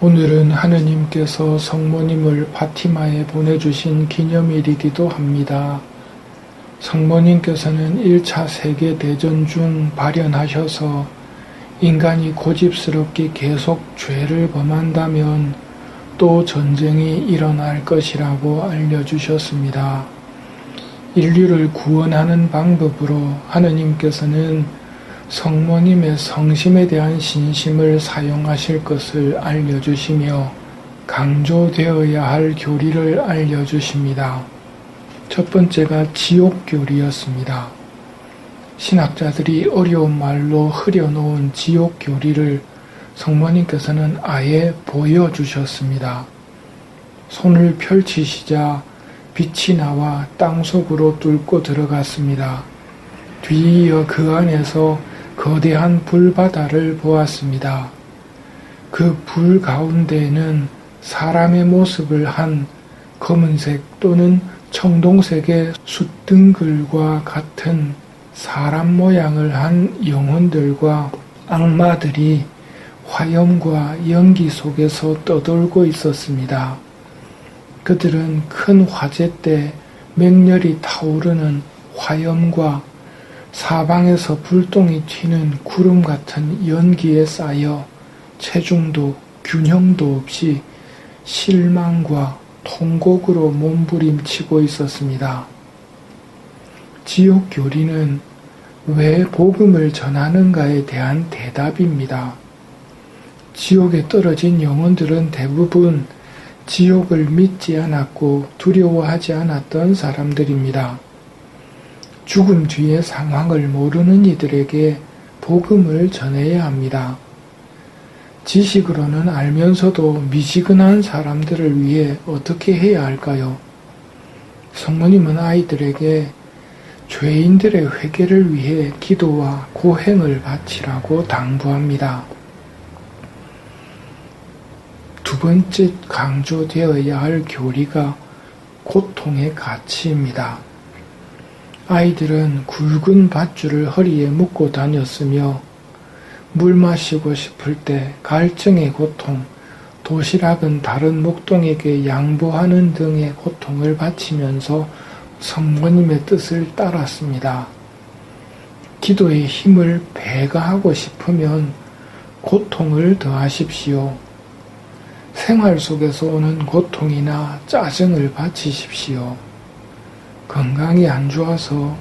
오늘은 하느님께서 성모님을 파티마에 보내주신 기념일이기도 합니다. 성모님께서는 1차 세계대전 중 발현하셔서 인간이 고집스럽게 계속 죄를 범한다면 또 전쟁이 일어날 것이라고 알려주셨습니다. 인류를 구원하는 방법으로 하느님께서는 성모님의 성심에 대한 신심을 사용하실 것을 알려주시며 강조되어야 할 교리를 알려주십니다. 첫 번째가 지옥교리였습니다. 신학자들이 어려운 말로 흐려놓은 지옥교리를 성모님께서는 아예 보여주셨습니다. 손을 펼치시자 빛이 나와 땅속으로 뚫고 들어갔습니다. 뒤이어 그 안에서 거대한 불바다를 보았습니다. 그 불 가운데에는 사람의 모습을 한 검은색 또는 청동색의 숫등글과 같은 사람 모양을 한 영혼들과 악마들이 화염과 연기 속에서 떠돌고 있었습니다. 그들은 큰 화재 때 맹렬히 타오르는 화염과 사방에서 불똥이 튀는 구름 같은 연기에 쌓여 체중도 균형도 없이 실망과 통곡으로 몸부림치고 있었습니다. 지옥 교리는 왜 복음을 전하는가에 대한 대답입니다. 지옥에 떨어진 영혼들은 대부분 지옥을 믿지 않았고 두려워하지 않았던 사람들입니다. 죽음 뒤의 상황을 모르는 이들에게 복음을 전해야 합니다. 지식으로는 알면서도 미지근한 사람들을 위해 어떻게 해야 할까요? 성모님은 아이들에게 죄인들의 회개를 위해 기도와 고행을 바치라고 당부합니다. 두 번째 강조되어야 할 교리가 고통의 가치입니다. 아이들은 굵은 밧줄을 허리에 묶고 다녔으며 물 마시고 싶을 때 갈증의 고통, 도시락은 다른 목동에게 양보하는 등의 고통을 바치면서 성모님의 뜻을 따랐습니다. 기도의 힘을 배가하고 싶으면 고통을 더하십시오. 생활 속에서 오는 고통이나 짜증을 바치십시오. 건강이 안 좋아서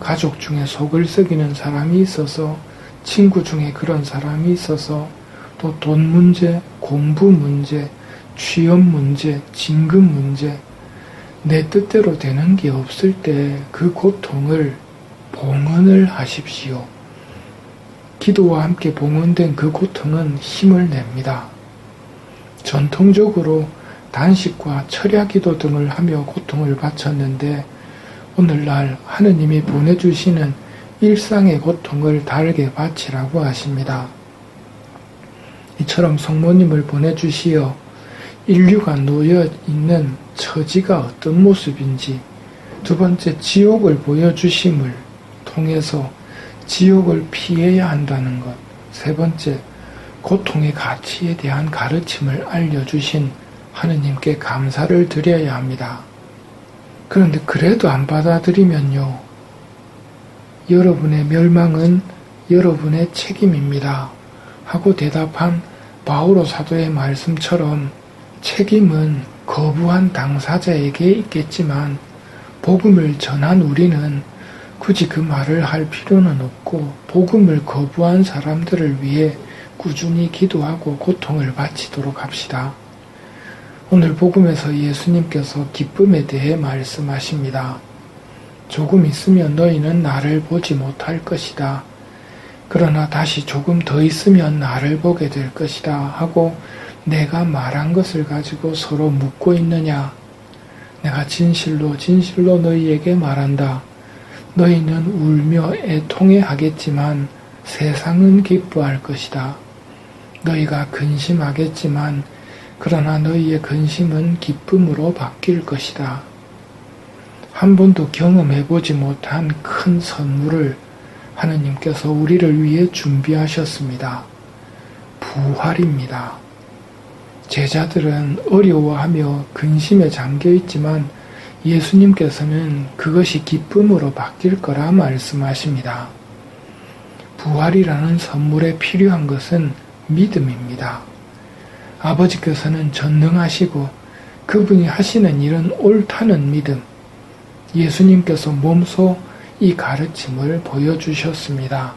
가족 중에 속을 썩이는 사람이 있어서 친구 중에 그런 사람이 있어서 또 돈 문제, 공부 문제, 취업 문제, 진급 문제 내 뜻대로 되는 게 없을 때 그 고통을 봉헌을 하십시오. 기도와 함께 봉헌된 그 고통은 힘을 냅니다. 전통적으로 단식과 철야기도 등을 하며 고통을 바쳤는데 오늘날 하느님이 보내주시는 일상의 고통을 달게 바치라고 하십니다. 이처럼 성모님을 보내주시어 인류가 놓여 있는 처지가 어떤 모습인지 두 번째 지옥을 보여주심을 통해서 지옥을 피해야 한다는 것, 세 번째 고통의 가치에 대한 가르침을 알려주신 하느님께 감사를 드려야 합니다. 그런데 그래도 안 받아들이면요, 여러분의 멸망은 여러분의 책임입니다 하고 대답한 바오로 사도의 말씀처럼 책임은 거부한 당사자에게 있겠지만 복음을 전한 우리는 굳이 그 말을 할 필요는 없고 복음을 거부한 사람들을 위해 꾸준히 기도하고 고통을 바치도록 합시다. 오늘 복음에서 예수님께서 기쁨에 대해 말씀하십니다. 조금 있으면 너희는 나를 보지 못할 것이다. 그러나 다시 조금 더 있으면 나를 보게 될 것이다 하고 내가 말한 것을 가지고 서로 묻고 있느냐? 내가 진실로 진실로 너희에게 말한다. 너희는 울며 애통해 하겠지만 세상은 기뻐할 것이다. 너희가 근심하겠지만 그러나 너희의 근심은 기쁨으로 바뀔 것이다. 한 번도 경험해보지 못한 큰 선물을 하느님께서 우리를 위해 준비하셨습니다. 부활입니다. 제자들은 어려워하며 근심에 잠겨 있지만 예수님께서는 그것이 기쁨으로 바뀔 거라 말씀하십니다. 부활이라는 선물에 필요한 것은 믿음입니다. 아버지께서는 전능하시고 그분이 하시는 일은 옳다는 믿음, 예수님께서 몸소 이 가르침을 보여주셨습니다.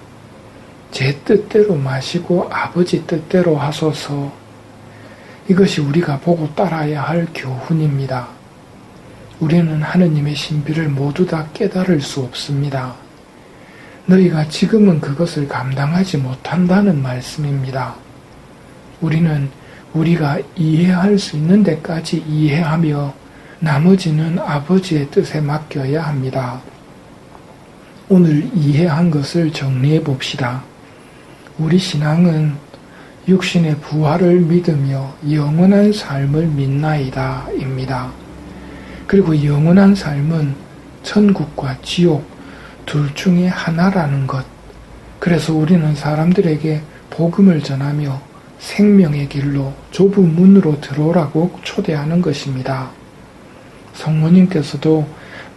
제 뜻대로 마시고 아버지 뜻대로 하소서. 이것이 우리가 보고 따라야 할 교훈입니다. 우리는 하느님의 신비를 모두 다 깨달을 수 없습니다. 너희가 지금은 그것을 감당하지 못한다는 말씀입니다. 우리는 우리가 이해할 수 있는 데까지 이해하며 나머지는 아버지의 뜻에 맡겨야 합니다. 오늘 이해한 것을 정리해 봅시다. 우리 신앙은 육신의 부활을 믿으며 영원한 삶을 믿나이다 입니다. 그리고 영원한 삶은 천국과 지옥 둘 중에 하나라는 것. 그래서 우리는 사람들에게 복음을 전하며 생명의 길로 좁은 문으로 들어오라고 초대하는 것입니다. 성모님께서도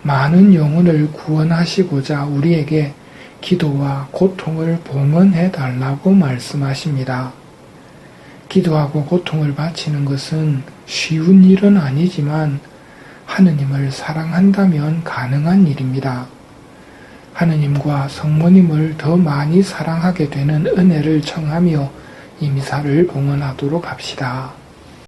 많은 영혼을 구원하시고자 우리에게 기도와 고통을 봉헌해 달라고 말씀하십니다. 기도하고 고통을 바치는 것은 쉬운 일은 아니지만 하느님을 사랑한다면 가능한 일입니다. 하느님과 성모님을 더 많이 사랑하게 되는 은혜를 청하며 이 미사를 봉헌하도록 합시다.